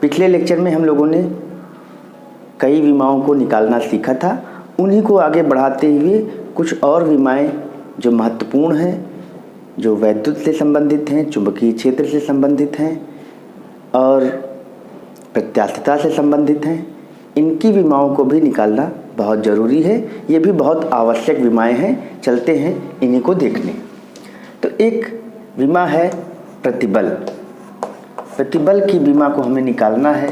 पिछले लेक्चर में हम लोगों ने कई विमाओं को निकालना सीखा था। उन्हीं को आगे बढ़ाते हुए कुछ और विमाएं जो महत्वपूर्ण हैं, जो वैद्युत से संबंधित हैं, चुंबकीय क्षेत्र से संबंधित हैं और प्रत्यास्थता से संबंधित हैं, इनकी विमाओं को भी निकालना बहुत ज़रूरी है। ये भी बहुत आवश्यक विमाएं हैं। चलते हैं इन्हीं को देखने। तो एक विमा है प्रतिबल। प्रतिबल की विमा को हमें निकालना है।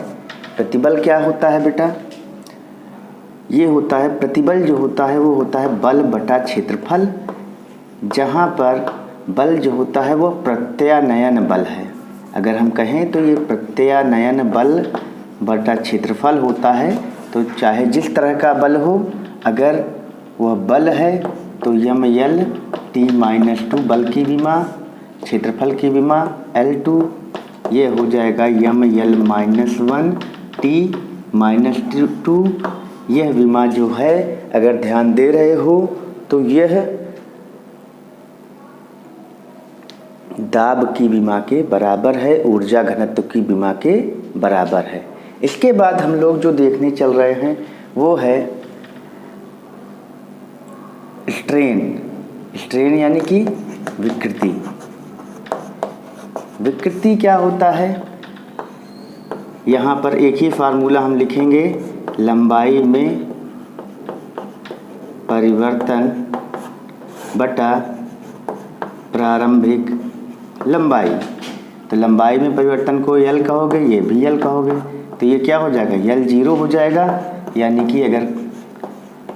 प्रतिबल क्या होता है बेटा? ये होता है, प्रतिबल जो होता है वो होता है बल बटा क्षेत्रफल, जहाँ पर बल जो होता है वो प्रत्यानयन बल है। अगर हम कहें तो ये प्रत्यानयन बल बटा क्षेत्रफल होता है। तो चाहे जिस तरह का बल हो, अगर वह बल है तो ml t-2 बल की विमा, क्षेत्रफल की विमा L2, ये हो जाएगा ml-1 t-2। यह विमा जो है, अगर ध्यान दे रहे हो तो यह दाब की विमा के बराबर है, ऊर्जा घनत्व की विमा के बराबर है। इसके बाद हम लोग जो देखने चल रहे हैं वो है स्ट्रेन। स्ट्रेन यानी कि विकृति। विकृति क्या होता है? यहाँ पर एक ही फार्मूला हम लिखेंगे, लंबाई में परिवर्तन बटा प्रारंभिक लंबाई। तो लंबाई में परिवर्तन को L कहोगे, ये भी L कहोगे, तो ये क्या हो जाएगा? L0 हो जाएगा। यानी कि अगर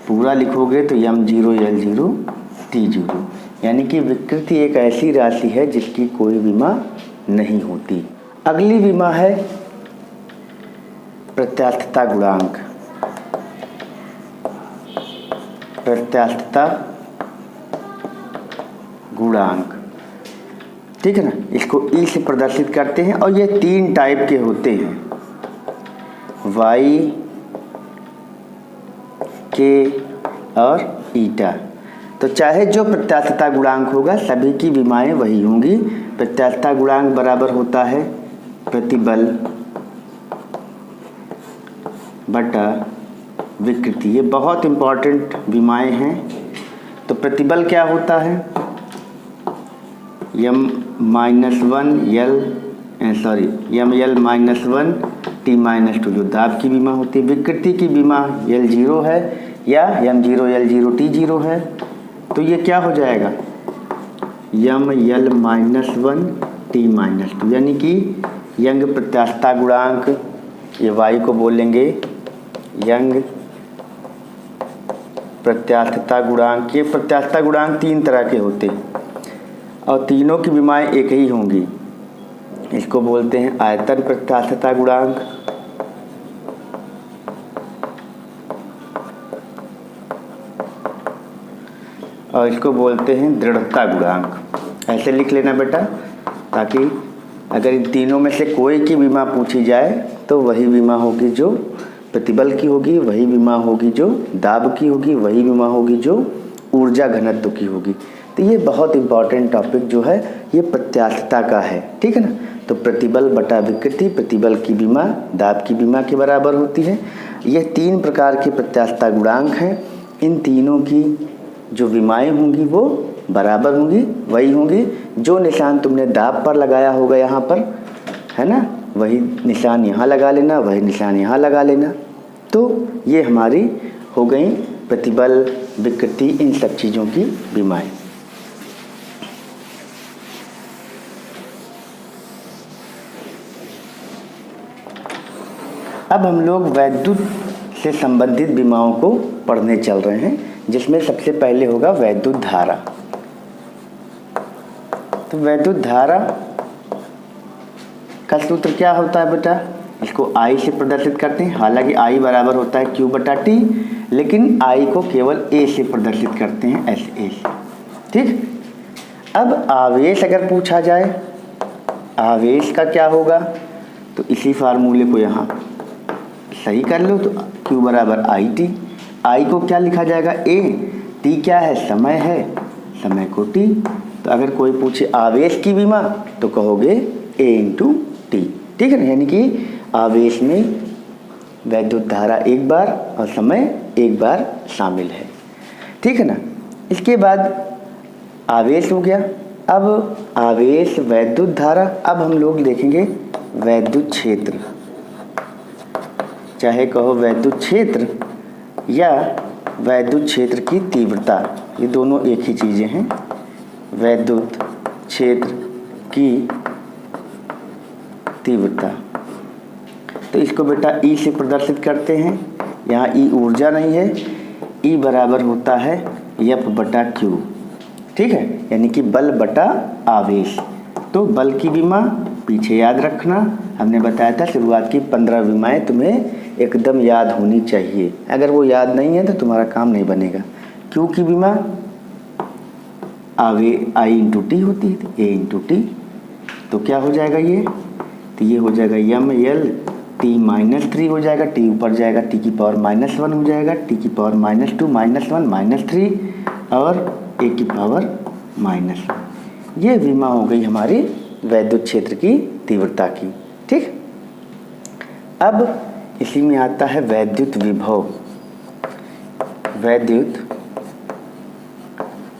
पूरा लिखोगे तो m0 L0 t0। यानी कि विकृति एक ऐसी राशि है जिसकी कोई विमा नहीं होती। अगली विमा है प्रत्यास्थता गुणांक। प्रत्यास्थता गुणांक, ठीक है ना? इसको E से प्रदर्शित करते हैं और ये 3 टाइप के होते हैं, Y, K और ईटा। तो चाहे जो प्रत्यास्थता गुणांक होगा, सभी की विमाएं वही होंगी। प्रत्यास्थता गुणांक बराबर होता है प्रतिबल बटा विकृति। ये बहुत इम्पॉर्टेंट विमाएं हैं। तो प्रतिबल क्या होता है? ml-1 t-2 जो दाब की विमा होती है। विकृति की विमा L0 है या m0 L0 t0 है। तो ये क्या हो जाएगा? ml-1 t-2, यानी कि यंग प्रत्यास्थता गुणांक, ये y को बोलेंगे यंग प्रत्यास्थता गुणांक। ये प्रत्यास्थता गुणांक 3 तरह के होते हैं और तीनों की विमाएं एक ही होंगी। इसको बोलते हैं आयतन प्रत्यास्थता गुणांक, और इसको बोलते हैं दृढ़ता गुणांक। ऐसे लिख लेना बेटा, ताकि अगर इन तीनों में से कोई की विमा पूछी जाए तो वही विमा होगी जो प्रतिबल की होगी, वही विमा होगी जो दाब की होगी, वही विमा होगी जो ऊर्जा घनत्व की होगी। तो ये बहुत इंपॉर्टेंट टॉपिक जो है ये प्रत्यास्थता का है, ठीक है ना? तो प्रतिबल बटा विकृति, प्रतिबल की विमा दाब की विमा के बराबर होती है। ये 3 प्रकार के प्रत्यास्थता गुणांक हैं। इन तीनों की जो विमाएं होंगी वो बराबर होंगी, वही होंगी। जो निशान तुमने दाब पर लगाया होगा यहाँ पर, है ना, वही निशान यहाँ लगा लेना, वही निशान यहाँ लगा लेना। तो ये हमारी हो गई प्रतिबल, विकृति, इन सब चीज़ों की विमाएं। अब हम लोग वैद्युत से संबंधित विमाओं को पढ़ने चल रहे हैं, जिसमें सबसे पहले होगा वैद्युत धारा। तो वैद्युत धारा का सूत्र क्या होता है बेटा? इसको I से प्रदर्शित करते हैं। हालांकि I बराबर होता है Q बटा T, लेकिन I को केवल A से प्रदर्शित करते हैं, ऐसे A से, ठीक। अब आवेश अगर पूछा जाए, आवेश का क्या होगा? तो इसी फार्मूले को यहाँ सही कर लो। तो Q बराबर IT। I को क्या लिखा जाएगा? A। T क्या है? समय है, समय को T। तो अगर कोई पूछे आवेश की विमा तो कहोगे A × T, ठीक है ना? यानी कि आवेश में वैद्युत धारा एक बार और समय एक बार शामिल है, ठीक है ना। इसके बाद आवेश हो गया। अब आवेश, वैद्युत धारा, अब हम लोग देखेंगे वैद्युत क्षेत्र, चाहे कहो वैद्युत क्षेत्र या वैद्युत क्षेत्र की तीव्रता, ये दोनों एक ही चीज़ें हैं। वैद्युत क्षेत्र की तीव्रता, तो इसको बेटा ई से प्रदर्शित करते हैं। यहाँ ई ऊर्जा नहीं है, ई बराबर होता है एफ बटा क्यू, ठीक है, यानी कि बल बटा आवेश। तो बल की विमा पीछे याद रखना, हमने बताया था शुरुआत की 15 विमाएँ तुम्हें एकदम याद होनी चाहिए। अगर वो याद नहीं है तो तुम्हारा काम नहीं बनेगा। क्यू की विमा आई इंटू टी होती है, ए इंटू टी, तो क्या हो जाएगा ये, तो ये हो जाएगा यम एल टी माइनस 3 हो जाएगा, टी ऊपर जाएगा, टी की पावर -1 हो जाएगा, टी की पावर -2 -1 -3 और ए की पावर -1। ये विमा हो गई हमारी वैद्युत क्षेत्र की तीव्रता की, ठीक। अब इसी में आता है वैद्युत विभव। वैद्युत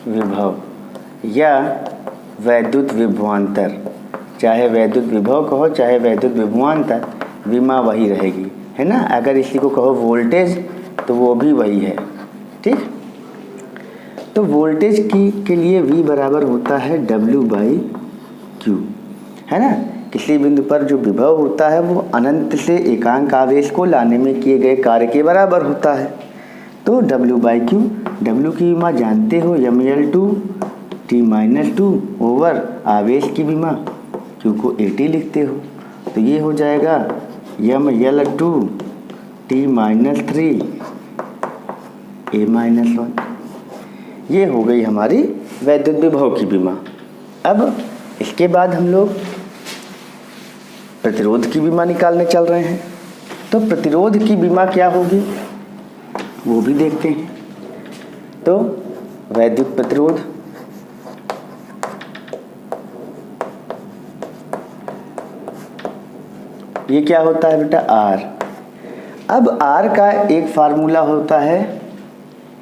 विभव या वैद्युत विभवांतर, चाहे वैद्युत विभव कहो चाहे वैद्युत विभवांतर, विमा वही रहेगी, है ना। अगर इसी को कहो वोल्टेज तो वो भी वही है, ठीक। तो वोल्टेज के लिए V बराबर होता है W/Q, है ना। किसी बिंदु पर जो विभव होता है वो अनंत से एकांक आवेश को लाने में किए गए कार्य के बराबर होता है। तो W/Q, W की विमा जानते हो mL2 T-2 ओवर आवेश की विमा Q को AT लिखते हो, तो ये हो जाएगा mL2 T-3 A-1। ये हो गई हमारी वैद्युत विभव की विमा। अब इसके बाद हम लोग प्रतिरोध की विमा निकालने चल रहे हैं। तो प्रतिरोध की विमा क्या होगी वो भी देखते हैं। तो वैद्युत प्रतिरोध, ये क्या होता है बेटा, R। अब R का एक फार्मूला होता है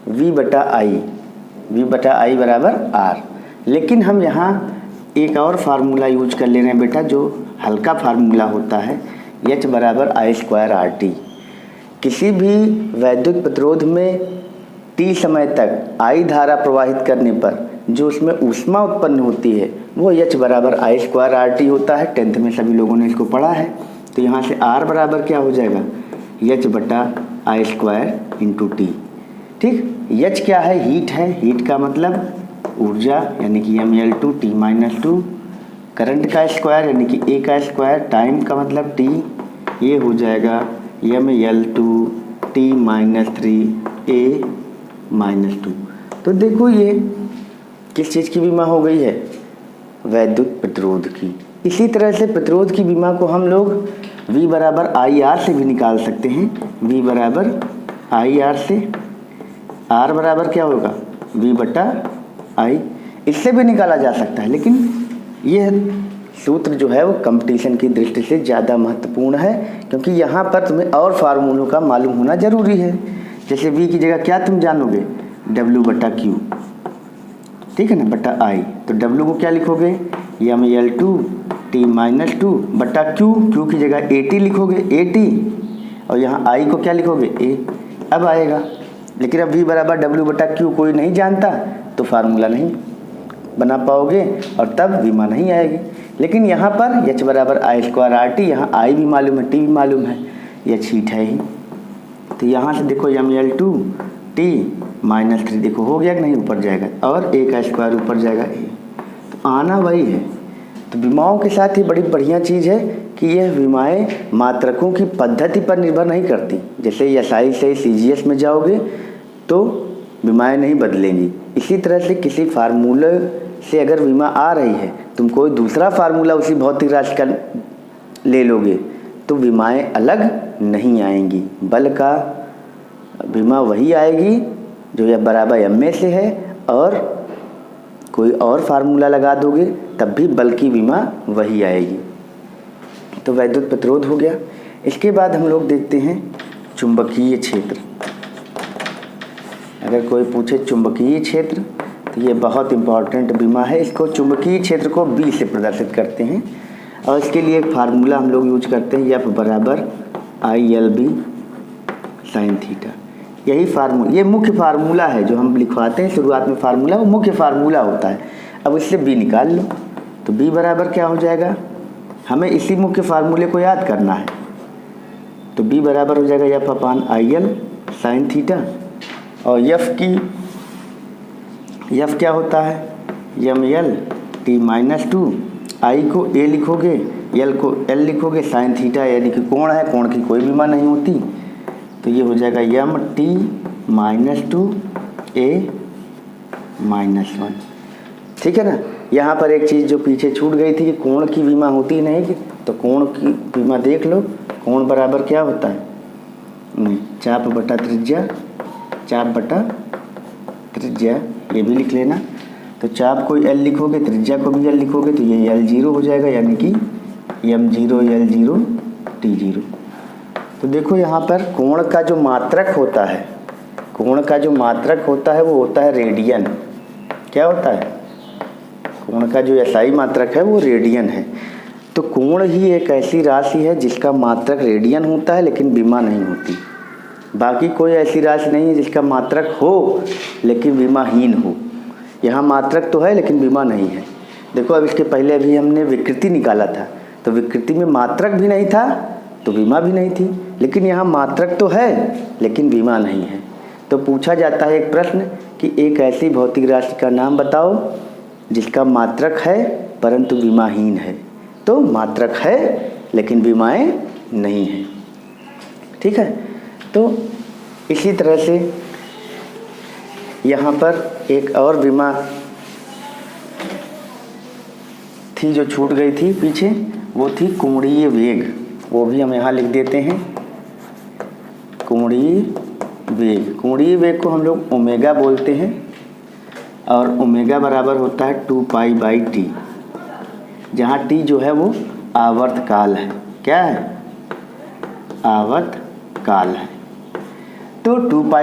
V/I, V/I बराबर R। लेकिन हम यहाँ एक और फार्मूला यूज कर ले रहे हैं बेटा, जो हल्का फार्मूला होता है H बराबर I²RT। किसी भी वैद्युत प्रतिरोध में T समय तक I धारा प्रवाहित करने पर जो उसमें ऊष्मा उत्पन्न होती है वो H बराबर I²RT होता है। 10th में सभी लोगों ने इसको पढ़ा है। तो यहाँ से R बराबर क्या हो जाएगा, H/I² इंटू टी, ठीक। H क्या है, हीट है, हीट का मतलब ऊर्जा यानी कि mL2 T-2, करंट का स्क्वायर यानी कि A का स्क्वायर, टाइम का मतलब T, ये हो जाएगा mL2 T-3 A-2। तो देखो ये किस चीज़ की बीमा हो गई है, वैद्युत प्रतिरोध की। इसी तरह से प्रतिरोध की बीमा को हम लोग V बराबर IR से भी निकाल सकते हैं। V बराबर IR से R बराबर क्या होगा, V/I, इससे भी निकाला जा सकता है। लेकिन यह सूत्र जो है वो कंपटीशन की दृष्टि से ज़्यादा महत्वपूर्ण है, क्योंकि यहाँ पर तुम्हें और फार्मूलों का मालूम होना ज़रूरी है। जैसे V की जगह क्या तुम जानोगे, W/Q, ठीक है ना, बटा I। तो W को क्या लिखोगे, mL2 T-2 बटा Q, Q की जगह AT लिखोगे, AT, और यहाँ I को क्या लिखोगे, A। अब आएगा, लेकिन अब V बराबर W/Q कोई नहीं जानता तो फार्मूला नहीं बना पाओगे और तब विमा नहीं आएगी। लेकिन यहाँ पर H बराबर I²RT, यहाँ I भी मालूम है, T भी मालूम है, H हीट है ही। तो यहाँ से देखो mL2 T-3 देखो हो गया कि नहीं, ऊपर जाएगा, और A का स्क्वायर ऊपर जाएगा A, तो आना वही है। तो विमाओं के साथ ही बड़ी बढ़िया चीज़ है कि यह विमाएँ मात्रकों की पद्धति पर निर्भर नहीं करती। जैसे SI से CGS में जाओगे तो विमाएँ नहीं बदलेंगी। इसी तरह से किसी फार्मूले से अगर विमा आ रही है, तुम कोई दूसरा फार्मूला उसी भौतिक राशि का ले लोगे तो विमाएँ अलग नहीं आएंगी। बल का विमा वही आएगी जो यह बराबर MA से है, और कोई और फार्मूला लगा दोगे तब भी बल की विमा वही आएगी। तो वैद्युत प्रतिरोध हो गया। इसके बाद हम लोग देखते हैं चुंबकीय क्षेत्र। अगर कोई पूछे चुंबकीय क्षेत्र तो ये बहुत इम्पॉर्टेंट बीमा है। इसको चुंबकीय क्षेत्र को बी से प्रदर्शित करते हैं और इसके लिए एक फार्मूला हम लोग यूज करते हैं, एफ बराबर ILB साइन थीटा। यही फार्मूला, ये मुख्य फार्मूला है जो हम लिखवाते हैं शुरुआत में फार्मूला, वो मुख्य फार्मूला होता है। अब इससे बी निकाल लो तो बी बराबर क्या हो जाएगा, हमें इसी मुख्य फार्मूले को याद करना है। तो बी बराबर हो जाएगा एफ अपान IL साइन थीटा। और एफ क्या होता है, ML T-2, I को A लिखोगे, L को L लिखोगे, साइन थीटा यानी कि कोण है, कोण की कोई बीमा नहीं होती, तो ये हो जाएगा MT-2 A-1। ठीक है ना। यहाँ पर एक चीज़ जो पीछे छूट गई थी कि कोण की बीमा होती नहीं कि, तो कोण की बीमा देख लो। कोण बराबर क्या होता है, चाप बटा त्रिज्या, चाप बटा त्रिज्या, ये भी लिख लेना। तो चाप को L लिखोगे, त्रिज्या को भी L लिखोगे, तो ये L0 हो जाएगा यानी कि M0 L0 T0। तो देखो यहाँ पर कोण का जो मात्रक होता है, कोण का जो मात्रक होता है वो होता है रेडियन। क्या होता है, कोण का जो SI मात्रक है वो रेडियन है। तो कोण ही एक ऐसी राशि है जिसका मात्रक रेडियन होता है लेकिन बीमा नहीं होती। बाकी कोई ऐसी राशि नहीं है जिसका मात्रक हो लेकिन बीमाहीन हो। यहाँ मात्रक तो है लेकिन बीमा नहीं है। देखो अब इसके पहले अभी हमने विकृति निकाला था, तो विकृति में मात्रक भी नहीं था तो बीमा भी नहीं थी, लेकिन यहाँ मात्रक तो है लेकिन बीमा नहीं है। तो पूछा जाता है एक प्रश्न कि एक ऐसी भौतिक राशि का नाम बताओ जिसका मात्रक है परंतु बीमाहीन है। तो मात्रक है लेकिन बीमाएं नहीं हैं। ठीक है। तो इसी तरह से यहाँ पर एक और बीमा थी जो छूट गई थी पीछे, वो थी कोणीय वेग। वो भी हम यहाँ लिख देते हैं, कोणीय वेग। कोणीय वेग को हम लोग ओमेगा बोलते हैं और ओमेगा बराबर होता है 2π/T, जहाँ T जो है वो आवर्त काल है। क्या है, आवर्त काल है। तो 2π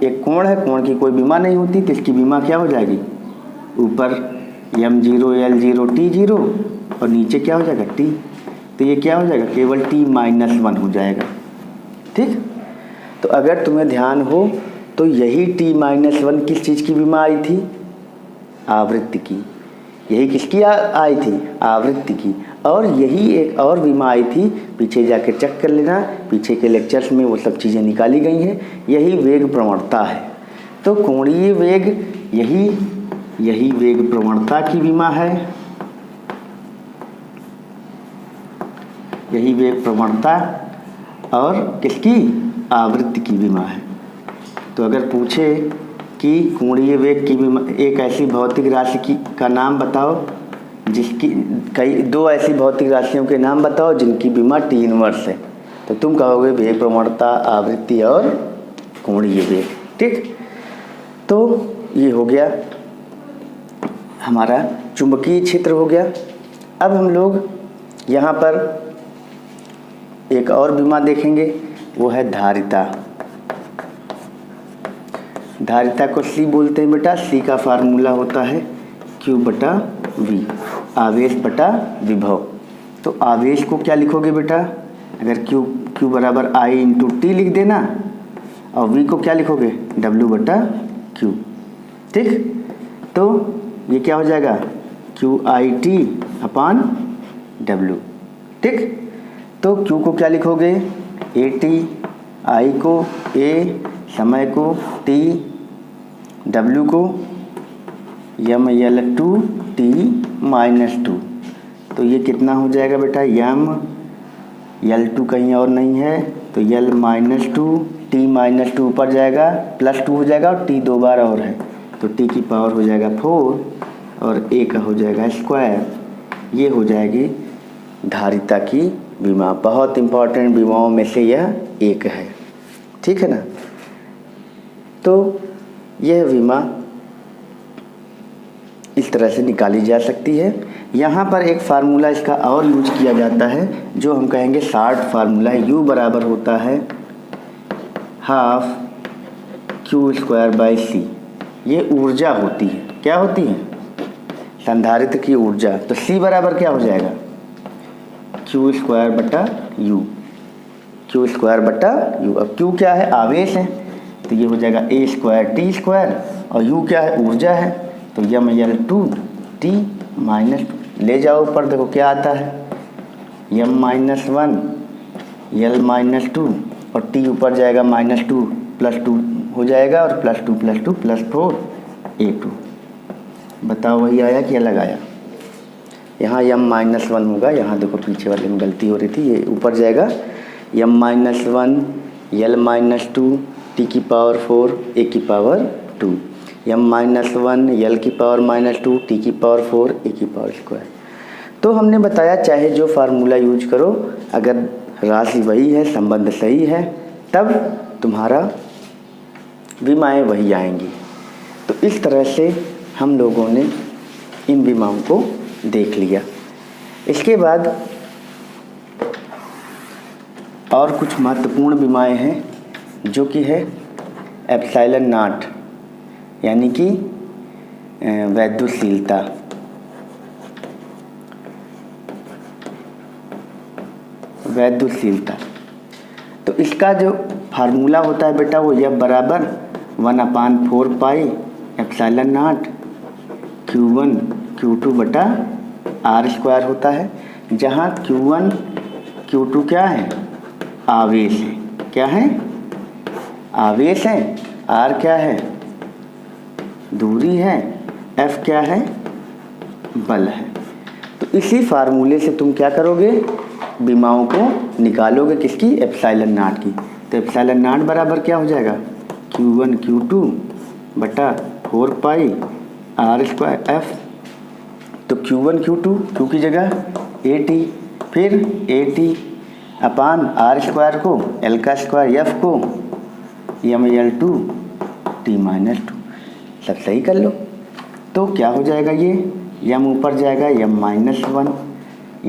एक कोण है, कोण की कोई बीमा नहीं होती, तो इसकी बीमा क्या हो जाएगी, ऊपर M0 L0 T0 और नीचे क्या हो जाएगा T। तो ये क्या हो जाएगा, केवल T-1 हो जाएगा। ठीक। तो अगर तुम्हें ध्यान हो तो यही T-1 किस चीज़ की बीमा आई थी, आवृत्ति की। यही किसकी आई थी, आवृत्ति की। और यही एक और बीमा आई थी, पीछे जाके चेक कर लेना, पीछे के लेक्चर्स में वो सब चीज़ें निकाली गई हैं। यही वेग प्रवणता है। तो कोणीय वेग यही वेग प्रवणता की बीमा है, यही वेग प्रवणता और किसकी, आवृत्ति की बीमा है। तो अगर पूछे कि कोणीय वेग की बीमा, एक ऐसी भौतिक राशि की का नाम बताओ जिसकी दो ऐसी भौतिक राशियों के नाम बताओ जिनकी बीमा T इनवर्स है, तो तुम कहोगे वेग प्रवणता, आवृत्ति और कोणीय वेग। ठीक। तो ये हो गया हमारा चुंबकीय क्षेत्र हो गया। अब हम लोग यहाँ पर एक और बीमा देखेंगे, वो है धारिता। धारिता को C बोलते हैं बेटा। C का फार्मूला होता है Q/V, आवेश बटा विभव। तो आवेश को क्या लिखोगे बेटा, अगर Q बराबर I/T लिख देना और V को क्या लिखोगे, W/Q। ठीक। तो ये क्या हो जाएगा, QIT/W। ठीक। तो Q को क्या लिखोगे, AT, I को A, समय को T, W को ML2 T-2। तो ये कितना हो जाएगा बेटा, L2 कहीं और नहीं है, तो L-2 T-2 ऊपर जाएगा, +2 हो जाएगा और T 2 बार और है, तो T की पावर हो जाएगा 4 और A का हो जाएगा स्क्वायर। ये हो जाएगी धारिता की बीमा। बहुत इम्पॉर्टेंट बीमाओं में से यह एक है। ठीक है ना। तो यह बीमा इस तरह से निकाली जा सकती है। यहाँ पर एक फार्मूला इसका और यूज किया जाता है जो हम कहेंगे शॉर्ट फार्मूला है। U बराबर होता है ½ Q²/C। ये ऊर्जा होती है। क्या होती है? संधारित्र की ऊर्जा। तो C बराबर क्या हो जाएगा? Q²/U। Q²/U। अब Q क्या है? आवेश है, तो ये हो जाएगा A²T²। और U क्या है? ऊर्जा है, तो M_L2T -2। ले जाओ ऊपर, देखो क्या आता है, M-1 L-2 और T ऊपर जाएगा -2 +2 हो जाएगा, और +2 +2 +4 A2। बताओ वही आया कि अलग आया? यहाँ M-1 होगा, यहाँ देखो पीछे वाले में गलती हो रही थी, ये ऊपर जाएगा M-1 L-2 T⁴ A⁴2। M-1 L⁻², T⁴ A⁴²। तो हमने बताया चाहे जो फार्मूला यूज करो, अगर राशि वही है, संबंध सही है, तब तुम्हारा विमाएँ वही आएंगी। तो इस तरह से हम लोगों ने इन विमाओं को देख लिया। इसके बाद और कुछ महत्वपूर्ण विमाएँ हैं जो कि है ε0, यानी कि वैद्युतशीलता। तो इसका जो फार्मूला होता है बेटा, वो F बराबर 1/4 पाई ε0 Q1 Q2/R² होता है, जहाँ Q1 Q2 क्या है? आवेश है। क्या है? आवेश है। R क्या है? दूरी है। F क्या है? बल है। तो इसी फार्मूले से तुम क्या करोगे? विमाओं को निकालोगे। किसकी? ε0 की। तो ε0 बराबर क्या हो जाएगा? Q1 Q2/4 पाई R² F। तो Q1 Q2 Q की जगह AT, फिर AT/R² को L² F को M_L2T -2। सब सही कर लो। तो क्या हो जाएगा? ये M ऊपर जाएगा M-1,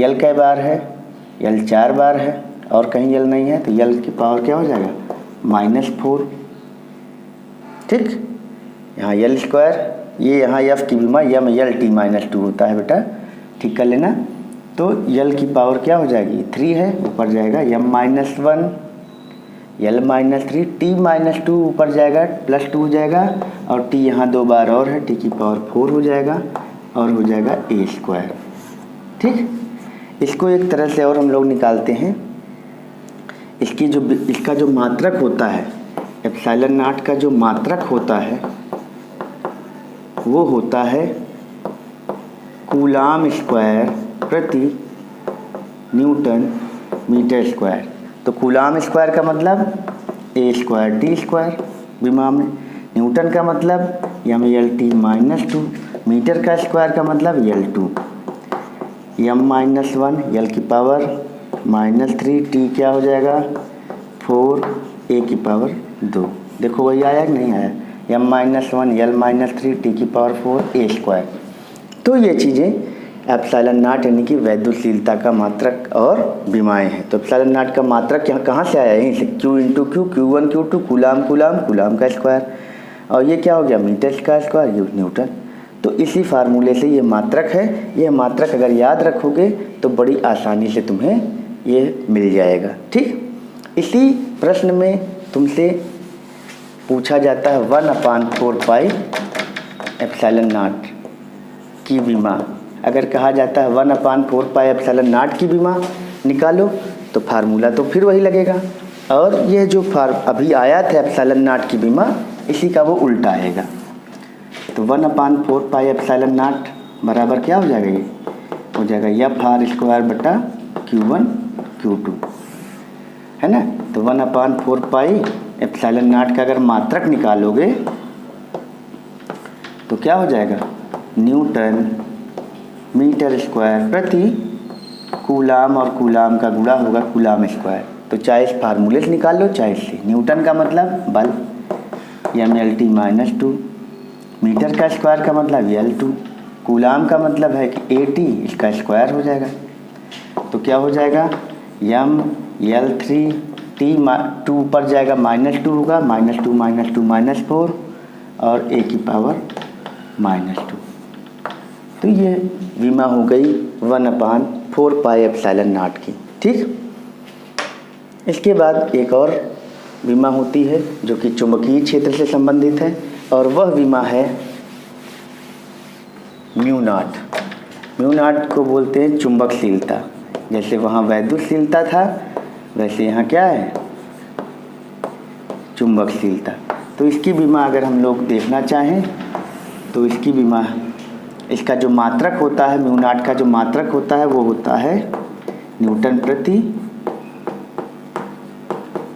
L कै बार है? L 4 बार है, और कहीं L नहीं है, तो L की पावर क्या हो जाएगा? -4। ठीक, यहाँ L², ये यहाँ F की विमा M_L2T -2 होता है बेटा, ठीक कर लेना। तो L की पावर क्या हो जाएगी? 3 है, ऊपर जाएगा M-1 L-3 T -2 ऊपर जाएगा, +2 हो जाएगा, और T यहाँ 2 बार और है, T⁴ हो जाएगा, और हो जाएगा A²। ठीक, इसको एक तरह से और हम लोग निकालते हैं। इसका जो मात्रक होता है, ε0 का जो मात्रक होता है, वो होता है कूलाम² प्रति न्यूटन मीटर²। तो कूलाम² का मतलब A²T² विमा में, न्यूटन का मतलब M_L2T -2, मीटर का स्क्वायर का मतलब L2। M-1 L की पावर -3, T क्या हो जाएगा? 4 A⁴2। देखो वही आया कि नहीं आया? M-1 L-3 T⁴ A²। तो ये चीज़ें ε0 यानी कि वैद्युतशीलता का मात्रक और विमाएँ हैं। तो ε0 का मात्रक यहाँ कहाँ से आया? यहीं से Q × Q, Q1 Q2, coulomb का स्क्वायर, और ये क्या हो गया? मीटर का स्क्वायर, ये न्यूटन। तो इसी फार्मूले से ये मात्रक है। ये मात्रक अगर याद रखोगे तो बड़ी आसानी से तुम्हें ये मिल जाएगा। ठीक, इसी प्रश्न में तुमसे पूछा जाता है 1/4 पाई ε0 की विमा। अगर कहा जाता है 1/4 पाई ε0 की विमा निकालो, तो फार्मूला तो फिर वही लगेगा, और ये जो अभी आया था ε0 की विमा, इसी का वो उल्टा आएगा। तो 1/4 पाई ε0 बराबर क्या हो जाएगा? ये हो जाएगा FR² Q1 Q2, है ना। तो 1/4 पाई ε0 का अगर मात्रक निकालोगे तो क्या हो जाएगा? न्यूटन मीटर² प्रति कूलाम, और कूलाम का गुणा होगा कूलाम²। तो चाहे इस फार्मूले से निकाल लो, चाहे इससे। न्यूटन का मतलब बल M_L2T -2, मीटर का स्क्वायर का मतलब L2, कूलाम का मतलब है कि AT, इसका स्क्वायर हो जाएगा। तो क्या हो जाएगा, mL3T 2 ऊपर जाएगा -2 होगा, -2 -2 -4 और A की पावर -2। तो ये विमा हो गई 1/4 पाई एप्सिलॉन नॉट की। ठीक, इसके बाद एक और विमा होती है जो कि चुंबकीय क्षेत्र से संबंधित है, और वह विमा है म्यू नॉट। म्यू नॉट को बोलते हैं चुंबकशीलता। जैसे वहाँ वैद्युतशीलता था, वैसे यहाँ क्या है, चुंबकशीलता। तो इसकी विमा अगर हम लोग देखना चाहें तो इसकी विमा, इसका जो मात्रक होता है, म्यू नॉट का जो मात्रक होता है वो होता है न्यूटन प्रति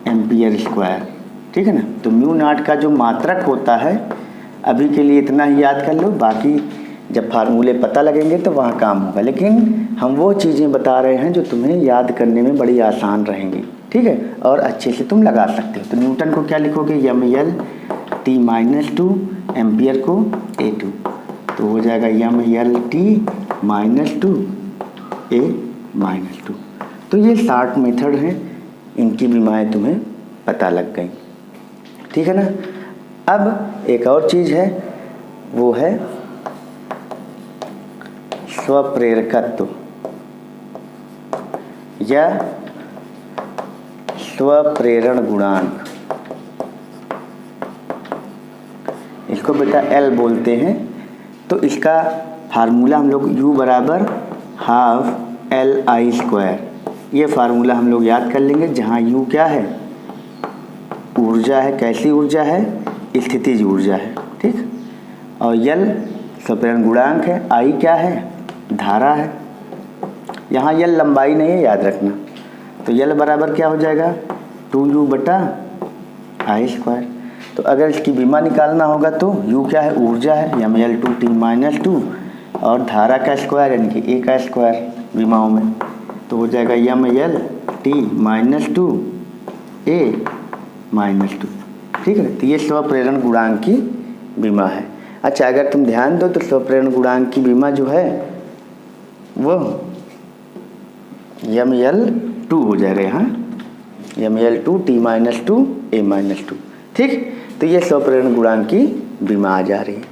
एम्पियर स्क्वायर। ठीक है ना। तो म्यू नॉट का जो मात्रक होता है, अभी के लिए इतना ही याद कर लो, बाकी जब फार्मूले पता लगेंगे तो वहाँ काम होगा। लेकिन हम वो चीज़ें बता रहे हैं जो तुम्हें याद करने में बड़ी आसान रहेंगी। ठीक है, और अच्छे से तुम लगा सकते हो। तो न्यूटन को क्या लिखोगे, mL/T-2, एम्पियर को A2। तो हो जाएगा mL/T-2 A-2। तो ये 60 मेथड हैं, इनकी विमाएँ तुम्हें पता लग गई। ठीक है ना। अब एक और चीज़ है, वो है स्वप्रेरकत्व या स्वप्रेरण गुणांक। इसको बेटा L बोलते हैं। तो इसका फार्मूला हम लोग U बराबर ½ LI², ये फार्मूला हम लोग याद कर लेंगे, जहाँ U क्या है, ऊर्जा है। कैसी ऊर्जा है, स्थितिज ऊर्जा है। ठीक, और L स्वप्रेरण गुणांक है, I क्या है, धारा है। यहाँ L लंबाई नहीं है, याद रखना। तो L बराबर क्या हो जाएगा, 2U/I²। तो अगर इसकी विमा निकालना होगा तो U क्या है, ऊर्जा है, mL/T-2 और धारा का स्क्वायर यानी कि A का स्क्वायर विमाओं में। तो हो जाएगा mL/T-2 A-2। ठीक है। तो ये स्वप्रेरण गुणांक की विमा है। अच्छा, अगर तुम ध्यान दो तो स्वप्रेरण गुणांक की विमा जो है वो mL2 हो जाएगा यहाँ, mL/T-2 A-2। ठीक, तो ये स्वप्रेरण गुणांक की विमा आ जा रही है।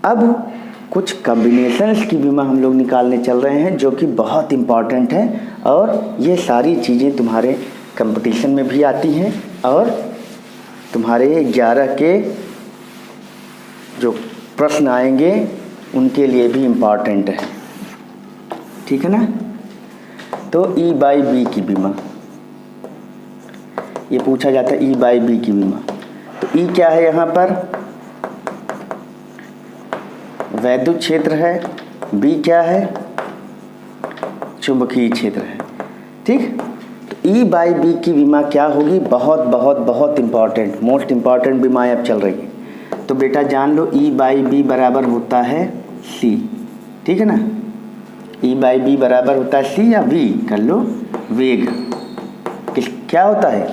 अब कुछ कॉम्बिनेशंस की विमा हम लोग निकालने चल रहे हैं, जो कि बहुत इम्पॉर्टेंट है, और ये सारी चीज़ें तुम्हारे कंपटीशन में भी आती हैं और तुम्हारे 11 के जो प्रश्न आएंगे उनके लिए भी इम्पॉर्टेंट है। ठीक है ना। तो E/B की विमा, ये पूछा जाता है E/B की विमा। तो E क्या है, यहाँ पर वैद्युत क्षेत्र है, B क्या है, चुंबकीय क्षेत्र है। ठीक, तो E/B की विमा क्या होगी, बहुत बहुत बहुत इम्पॉर्टेंट, मोस्ट इम्पॉर्टेंट विमाएँ अब चल रही है। तो बेटा जान लो E/B बराबर होता है C। ठीक है ना। E/B बराबर होता है C या V कर लो, वेग। क्या होता है,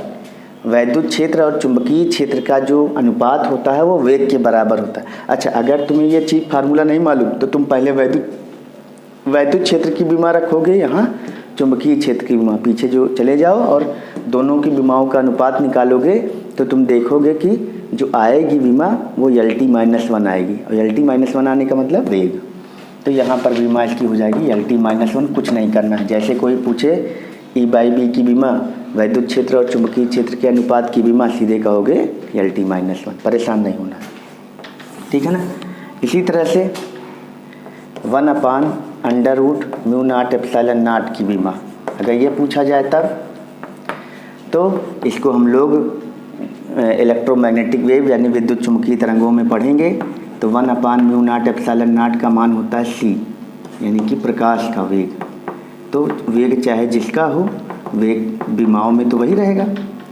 वैद्युत क्षेत्र और चुंबकीय क्षेत्र का जो अनुपात होता है वो वेग के बराबर होता है। अच्छा, अगर तुम्हें ये चीज़ फार्मूला नहीं मालूम तो तुम पहले वैद्युत क्षेत्र की विमा रखोगे, यहाँ चुंबकीय क्षेत्र की विमा, पीछे जो चले जाओ और दोनों की विमाओं का अनुपात निकालोगे तो तुम देखोगे कि जो आएगी विमा वो LT-1 आएगी, और LT-1 आने का मतलब वेग। तो यहाँ पर विमा इसकी हो जाएगी LT-1, कुछ नहीं करना है। जैसे कोई पूछे E/B की विमा, वैद्युत क्षेत्र और चुंबकीय क्षेत्र के अनुपात की विमा, सीधे कहोगे LT-1, परेशान नहीं होना। ठीक है ना। इसी तरह से 1/√μ0ε0 की विमा अगर ये पूछा जाए तब, तो इसको हम लोग इलेक्ट्रोमैग्नेटिक वेव यानी विद्युत चुंबकीय तरंगों में पढ़ेंगे। तो 1/μ0ε0 का मान होता है C, यानी कि प्रकाश का वेग। तो वेग चाहे जिसका हो, वेग विमाओं में तो वही रहेगा।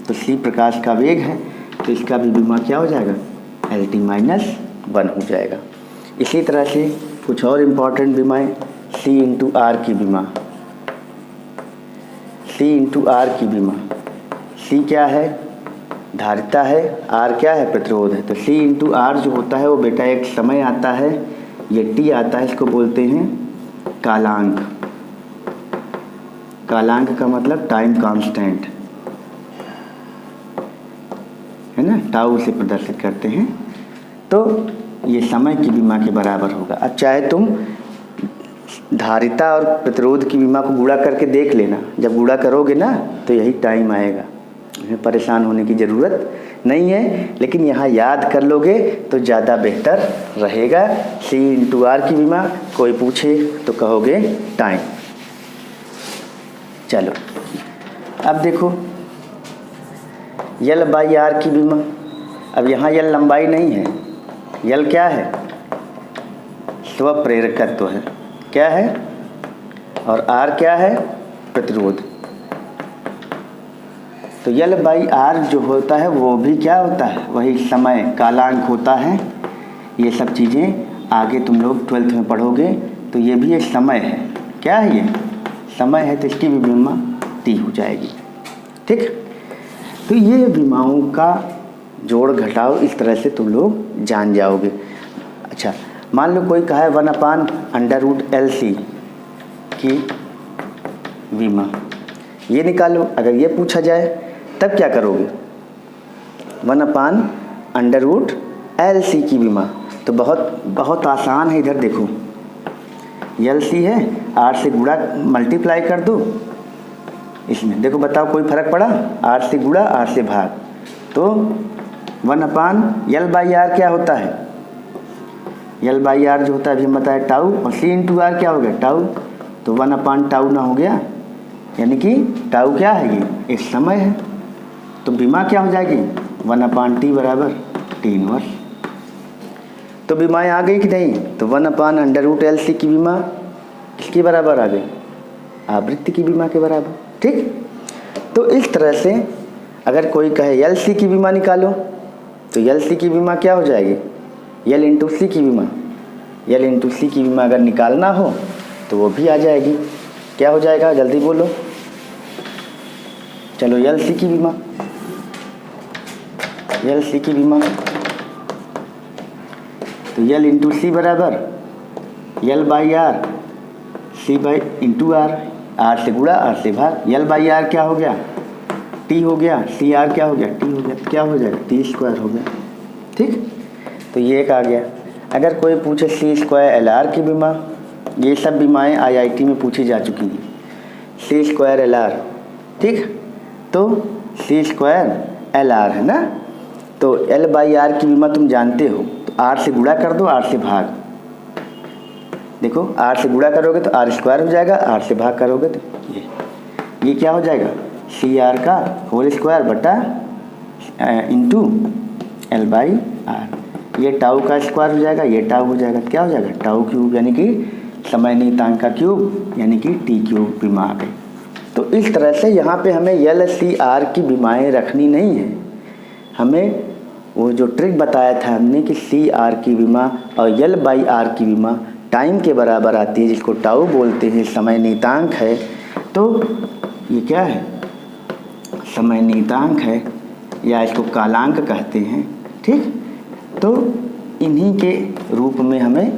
तो C प्रकाश का वेग है, तो इसका भी विमा क्या हो जाएगा, LT-1 हो जाएगा। इसी तरह से कुछ और इम्पॉर्टेंट विमाएँ, C/R की विमा। C/R की विमा, C क्या है, धारिता है, R क्या है, प्रतिरोध है। तो C/R जो होता है वो बेटा एक समय आता है ये टी आता है, इसको बोलते हैं कालांक। कालांक का मतलब टाइम कांस्टेंट है ना, टाउ से प्रदर्शित करते हैं। तो ये समय की विमा के बराबर होगा। अब चाहे तुम धारिता और प्रतिरोध की विमा को गुणा करके देख लेना, जब गुणा करोगे ना तो यही टाइम आएगा, इसमें परेशान होने की ज़रूरत नहीं है। लेकिन यहाँ याद कर लोगे तो ज़्यादा बेहतर रहेगा। C/R की विमा कोई पूछे तो कहोगे टाइम। चलो अब देखो L/R की विमा। अब यहाँ L लंबाई नहीं है, L क्या है, स्वप्रेरकत्व है, क्या है, और R क्या है, प्रतिरोध। तो L/R जो होता है वो भी क्या होता है, वही समय कालांक होता है। ये सब चीज़ें आगे तुम लोग 12th में पढ़ोगे। तो ये भी एक समय है, क्या है, ये समय है, तो इसकी भी विमा T हो जाएगी। ठीक, तो ये विमाओं का जोड़ घटाव इस तरह से तुम लोग जान जाओगे। अच्छा, मान लो कोई कहा है 1/√LC की विमा, ये निकालो। अगर ये पूछा जाए तब क्या करोगे, 1/√LC की विमा, तो बहुत आसान है। इधर देखो LC है, R से गुणा मल्टीप्लाई कर दो, इसमें देखो बताओ कोई फर्क पड़ा, R से गुणा R से भाग, तो 1/L/R क्या होता है, L/R जो होता है अभी हम बताए टाउ, और C/R क्या हो गया, टाउ, तो 1/टाउ ना हो गया, यानी कि टाउ क्या है, ये एक समय है। तो विमा क्या हो जाएगी, 1/T बराबर T−1। तो विमाएँ आ गई कि नहीं, तो 1/√LC की विमा किसके बराबर आ गई, आवृत्ति की विमा के बराबर। ठीक, तो इस तरह से अगर कोई कहे LC की विमा निकालो, तो LC की विमा क्या हो जाएगी, L/C की विमा। L/C की विमा अगर निकालना हो तो वो भी आ जाएगी, क्या हो जाएगा, जल्दी बोलो। चलो LC की विमा, LC की विमा, तो L/C बराबर L/R, C/R, R से गुणा R से भाग। L/R क्या हो गया, T हो गया, CR क्या हो गया, T हो गया, क्या हो जाएगा, T² हो गया। ठीक, तो ये एक आ गया। अगर कोई पूछे C²LR की विमा, ये सब विमाएँ IIT में पूछी जा चुकी हैं, C²LR। ठीक, तो C²LR है ना, तो L/R की विमा तुम जानते हो, तो R से गुणा कर दो, R से भाग। देखो R से गुणा करोगे तो R² हो जाएगा, R से भाग करोगे तो ये क्या हो जाएगा, CR का होल स्क्वायर बटा इंटू L/R। ये टाउ का स्क्वायर हो जाएगा, ये टाउ हो जाएगा, क्या हो जाएगा, टाउ क्यूब, यानी कि समय नियतांक का क्यूब, यानी कि T³ विमा आ गई। तो इस तरह से यहाँ पे हमें LCR की विमाएँ रखनी नहीं है, हमें वो जो ट्रिक बताया था हमने कि CR की विमा और L/R की विमा टाइम के बराबर आती है, जिसको टाउ बोलते हैं, समय नियतांक है। तो ये क्या है, समय नियतांक है, या इसको कालांक कहते हैं। ठीक, तो इन्हीं के रूप में हमें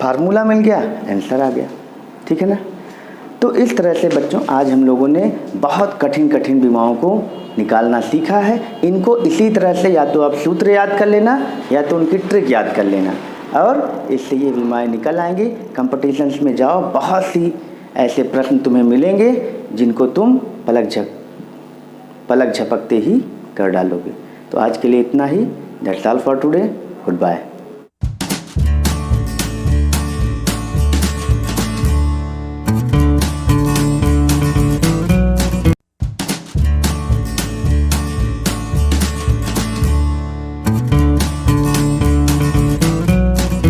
फार्मूला मिल गया, आंसर आ गया। ठीक है ना। तो इस तरह से बच्चों आज हम लोगों ने बहुत कठिन कठिन विमाओं को निकालना सीखा है। इनको इसी तरह से या तो आप सूत्र याद कर लेना या तो उनकी ट्रिक याद कर लेना, और इससे ये विमाएँ निकल आएंगी। कंपटीशंस में जाओ, बहुत सी ऐसे प्रश्न तुम्हें मिलेंगे जिनको तुम पलक झपकते ही कर डालोगे। तो आज के लिए इतना ही। That's all for today. Good bye.